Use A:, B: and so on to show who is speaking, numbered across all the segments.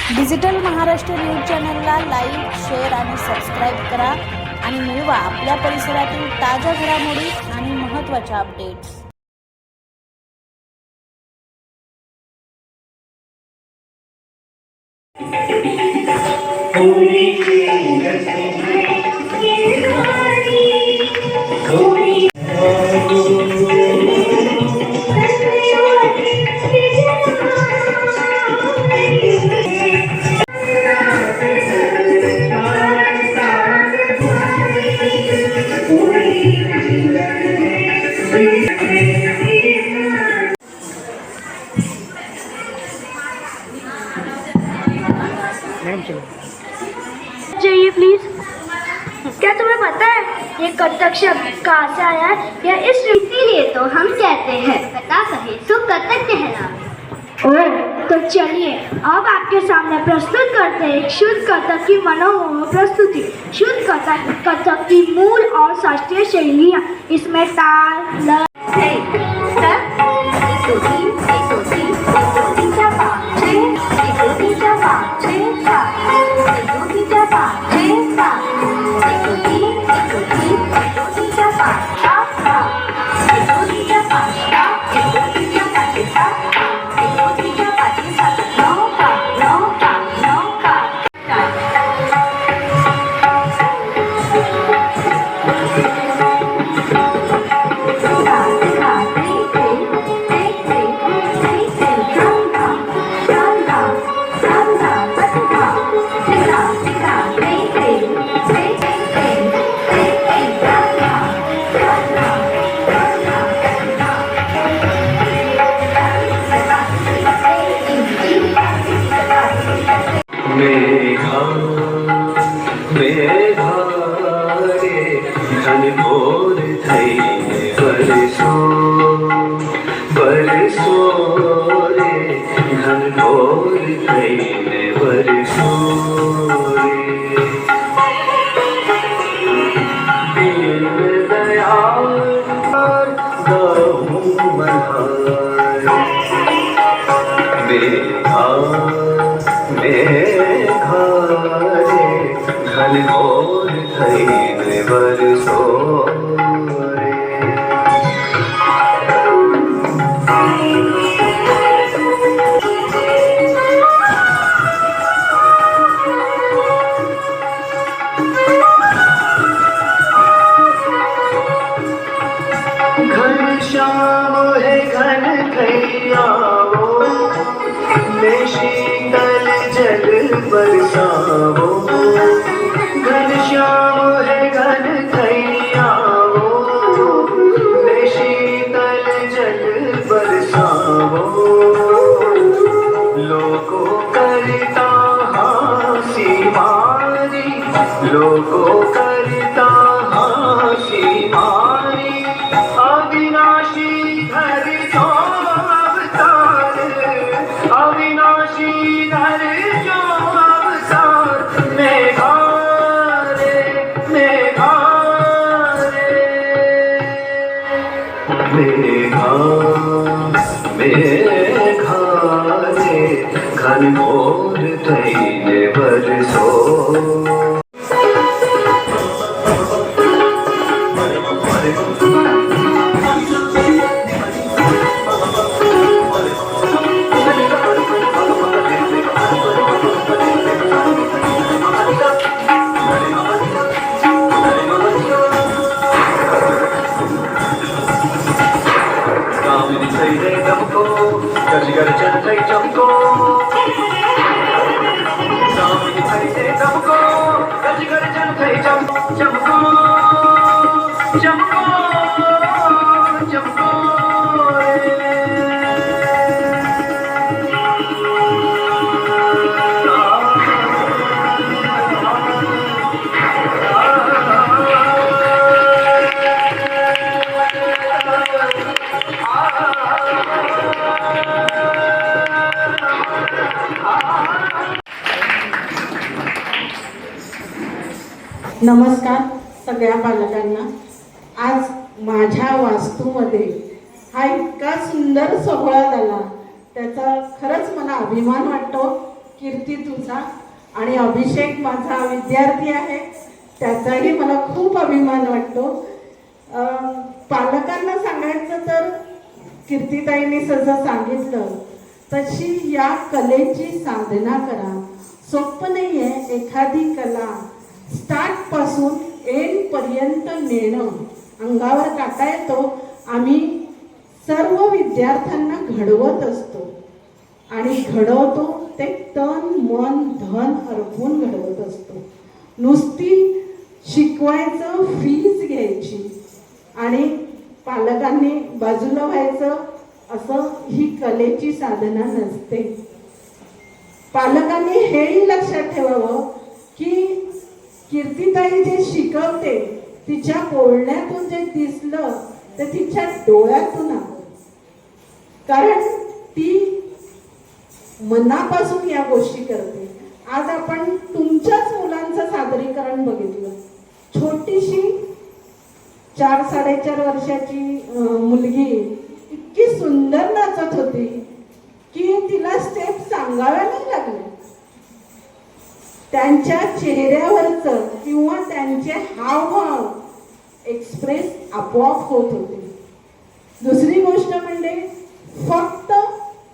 A: Digital Maharashtra news चॅनलला like, share आणि subscribe करा आणि मिळवा आपल्या परिसरातील ताज्या घडामोडी आणि महत्त्वाच्या अपडेट्स।
B: चाहिए प्लीज। क्या तुम्हें पता है ये कथक शब्द कहाँ से आया है? या इसीलिए तो हम कहते हैं कथा कहे सो कथक कहलावे। ओह, तो चलिए अब आपके सामने प्रस्तुत करते हैं एक शुद्ध कथक की मनोरम प्रस्तुति। शुद्ध कथक की मूल और शास्त्रीय शैलियाँ, इसमें ताल, लय,
C: घनघोर थईने बरसो बरसो रे, घनघोर थईने बरसो रे। दीन दयाल दहु मल्हार, मेघा मेघा रे, घनघोर थईने बरसो रे। घनश्याम है घन थैयावो, मैं शीतल जल बरसावो। घनश्याम है घन थैयावो, मैं शीतल जल बरसावो। लोको करता हासी मारी, लोको करता हासी मारी। अविनाशी धर जो अवतार, अविनाशी धर जो अवतार। मेघा रे, मेघा रे, मेघा मेघा रे, घनघोर थईने बरसो। गजगर चंद्र चमको, सामने खड़े चमको, गजगर चंद्र चमको, चमको चमको चमको
D: नमस्कार सगळ्या पालकांना। आज माझ्या वास्तूमध्ये हा इतका सुंदर सोहळा झाला, त्याचा खरंच मला अभिमान वाटतो। कीर्ती तुझा आणि अभिषेक माझा विद्यार्थी आहे, त्याचाही मला खूप अभिमान वाटतो. पालकांना सांगायचं तर कीर्तीताईंनी जसं सांगितलं तशी या कलेची साधना करा. सोपं नाही आहे एखादी कला स्टार्ट पासून एंड पर्यंत नेणं. अंगावर काटा येतो. आम्ही सर्व विद्यार्थ्यांना घडवत असतो आणि घडवतो ते तन मन धन अर्पून घडवत असतो. नुसती शिकवायचं, फीज घ्यायची आणि पालकांनी बाजूला व्हायचं असं ही कलेची साधना नसते. पालकांनी हेही लक्षात ठेवावं की कीर्तीताई जे शिकवते तिच्या बोलण्यातून जे दिसलं ते तिच्या डोळ्यातून आलं, कारण ती मनापासून या गोष्टी करते. आज आपण तुमच्याच मुलांचं सादरीकरण बघितलं. छोटीशी 4-4.5 वर्षाची मुलगी इतकी सुंदर नाचत होती की तिला स्टेप सांगाव्या नाही लागल्या. त्यांच्या चेहऱ्यावरचं किंवा त्यांचे हावभाव एक्सप्रेस आपोआप होत होते. दुसरी गोष्ट म्हणजे फक्त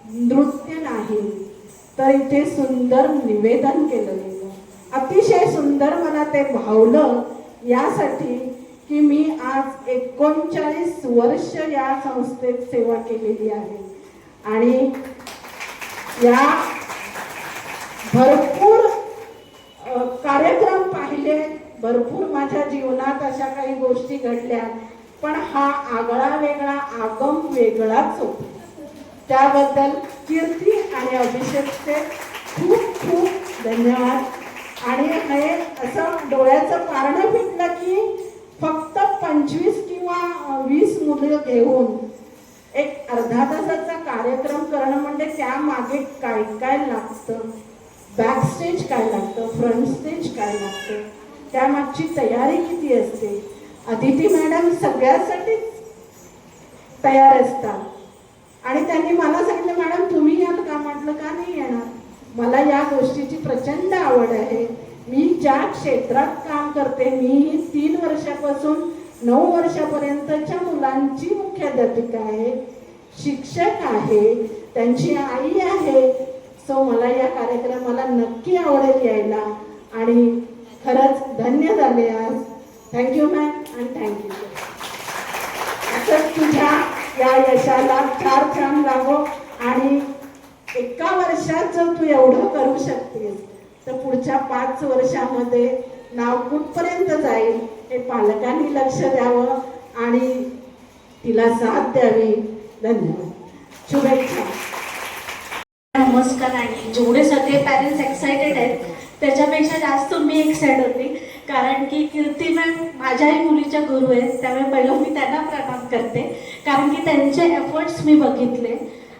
D: नृत्य नाही तर इथे सुंदर निवेदन केलं गेलं. अतिशय सुंदर मला ते भावलं यासाठी की मी आज 39 वर्ष या संस्थेत सेवा केलेली आहे आणि या भरपूर कार्यक्रम पाहिले, भरपूर माझ्या जीवनात अशा काही गोष्टी घडल्या, पण हा आगळा वेगळा आगम वेगळाच होता. त्याबद्दल कीर्ती आणि अभिषेकचे खूप खूप धन्यवाद. आणि हे असं डोळ्याचं पारणं फिटलं की फक्त 25 किंवा 20 मुलं घेऊन एक अर्धा तासाचा कार्यक्रम करणं म्हणजे त्यामागे काय काय लागतं, बॅक स्टेज काय लागतं, फ्रंट स्टेज काय लागतं, त्यामागची तयारी किती असते. अदिती मॅडम सगळ्यासाठीच तयार असतात आणि त्यांनी मला सांगितलं मॅडम तुम्ही याल का? म्हटलं का नाही येणार, मला या गोष्टीची प्रचंड आवड आहे. मी ज्या क्षेत्रात काम करते मी 3 वर्षापासून 9 वर्षापर्यंतच्या मुलांची मुख्याध्यापिका आहे, शिक्षक आहे, त्यांची आई आहे. सो मला या कार्यक्रमाला नक्की आवडेल यायला आणि खरंच धन्य झाले आज. थँक्यू मॅम आणि थँक्यू. असंच तुझ्या या यशाला छान लाभो आणि एका वर्षात जर तू एवढं करू शकतेस तर पुढच्या 5 वर्षामध्ये नाव कुठपर्यंत जाईल हे पालकांनी लक्ष द्यावं आणि तिला साथ द्यावी. धन्यवाद. शुभेच्छा.
E: नमस्कार. आणि जेवढे सगळे पॅरेंट्स एक्सायटेड आहेत त्याच्यापेक्षा जास्त मी एक्साइट होते कारण की कीर्ती मॅम माझ्याही मुलीच्या गुरु आहेत. त्यामुळे पहिलं मी त्यांना प्रणाम करते कारण की त्यांचे एफर्ट्स मी बघितले.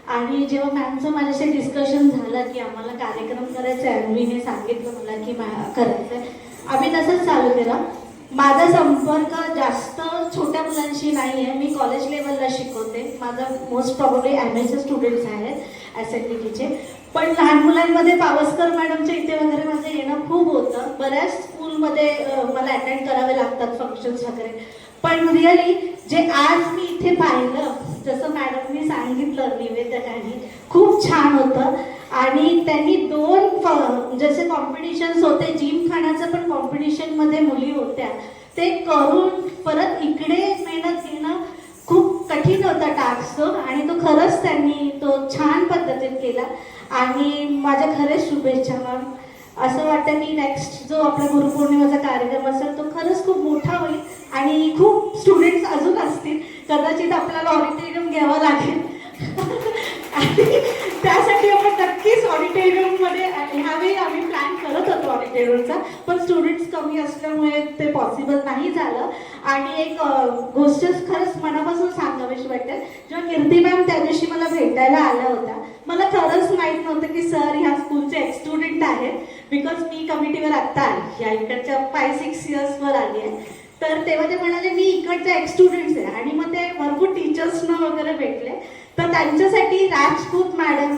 E: आणि जेव्हा मॅमचं माझ्याशी डिस्कशन झालं की आम्हाला कार्यक्रम करायचा आहे, अन्वीने सांगितलं मला की करायचं आहे, आम्ही तसंच चालू केलं. माझा संपर्क जास्त छोट्या मुलांशी नाही आहे. मी कॉलेज लेवलला शिकवते. माझं मोस्ट प्रॉब्ली MA स्टुडंट्स आहेत SNDTचे. पण लहान मुलांमध्ये पावसकर मॅडमच्या इथे वगैरे माझं येणं खूप होतं. बऱ्याच स्कूलमध्ये मला अटेंड करावे लागतात फंक्शन्स वगैरे. पण रिअली जे आज मी इथे पाहिलं जसं मॅडमनी सांगितलं निवेदकांनी खूप छान होतं. आणि त्यांनी 2 जसे कॉम्पिटिशन्स होते, जिमखानाचं पण कॉम्पिटिशनमध्ये मुली होत्या, ते करून परत इकडे मेहनत घेणं खूप कठीण होता टास्क तो. आणि तो खरंच त्यांनी तो छान पद्धतीने केला आणि माझ्या खरेच शुभेच्छा मॅम. असं वाटतं की नेक्स्ट जो आपला गुरुपौर्णिमेचा कार्यक्रम असेल तो खरंच खूप मोठा होईल आणि खूप स्टुडंट्स अजून असतील. कदाचित आपल्याला ऑडिटोरियम घ्यावं लागेल आणि त्यासाठी आपण नक्कीच ऑडिटोरियममध्ये ह्यावेळी आम्ही प्लॅन करत होतो ऑडिटोरियमचा, पण स्टुडंट्स कमी असल्यामुळे ते पॉसिबल नाही झालं. आणि एक गोष्ट खरंच मनापासून सांगावीशी वाटते, जेव्हा कीर्ती मॅम त्या दिवशी मला भेटायला आल्या होत्या, मला खरंच माहीत नव्हतं की सर ह्या स्कूलचे एक्स स्टुडंट आहेत. बिकॉज मी कमिटीवर आत्ता आली, या इकडच्या 5-6 इयर्सवर आली आहे. तर तेव्हा ते म्हणाले मी इकडचे एक्स स्टुडंट्स आहे आणि मग ते भरपूर टीचर्सना वगैरे भेटले. तर त्यांच्यासाठी राजपूत मॅडम,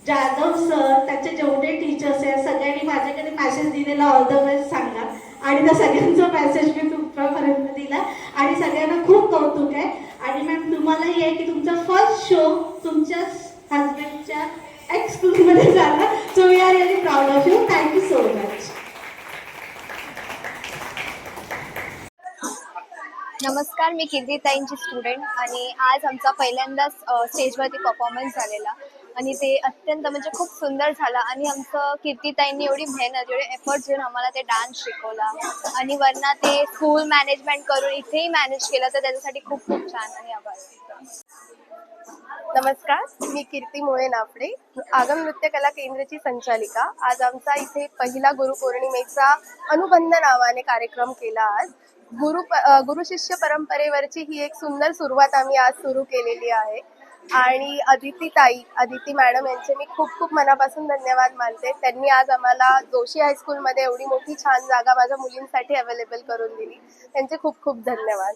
E: जाधव सर, त्याचे जेवढे टीचर्स आहेत सगळ्यांनी माझ्याकडे मेसेज दिलेला ऑल द बेस्ट सांगा, आणि त्या सगळ्यांचा मेसेज मी तुमच्यापर्यंत दिला आणि सगळ्यांना खूप कौतुक आहे. आणि मॅम तुम्हालाही आहे की तुमचा फर्स्ट शो तुमच्या हजबंडच्या एक्स स्कूलमध्ये झाला. So we are really proud of you. Thank you so much.
F: नमस्कार, मी कीर्तीताईंची स्टुडंट आणि आज आमचा पहिल्यांदाच स्टेजवरती परफॉर्मन्स झालेला आणि ते अत्यंत म्हणजे खूप सुंदर झाला. आणि आमचं कीर्तीताईंनी एवढी मेहनत, एवढे एफर्ट्स घेऊन आम्हाला ते डान्स शिकवला आणि वरना ते स्कूल मॅनेजमेंट करून इथेही मॅनेज केलं, तर त्याच्यासाठी खूप खूप छान आणि आभार.
G: नमस्कार, मी कीर्ती मुळे नाफडे, आगम नृत्य कला केंद्राची संचालिका. आज आमचा इथे पहिला गुरुपौर्णिमेचा अनुबंध नावाने कार्यक्रम केला. आज गुरु शिष्य परंपरेवरची ही एक सुंदर सुरुवात आम्ही आज सुरू केलेली आहे. आणि अदिती मॅडम यांचे मी खूप खूप मनापासून धन्यवाद मानते. त्यांनी आज आम्हाला जोशी हायस्कूलमध्ये एवढी मोठी छान जागा माझ्या मुलींसाठी अवेलेबल करून दिली. त्यांचे खूप खूप धन्यवाद.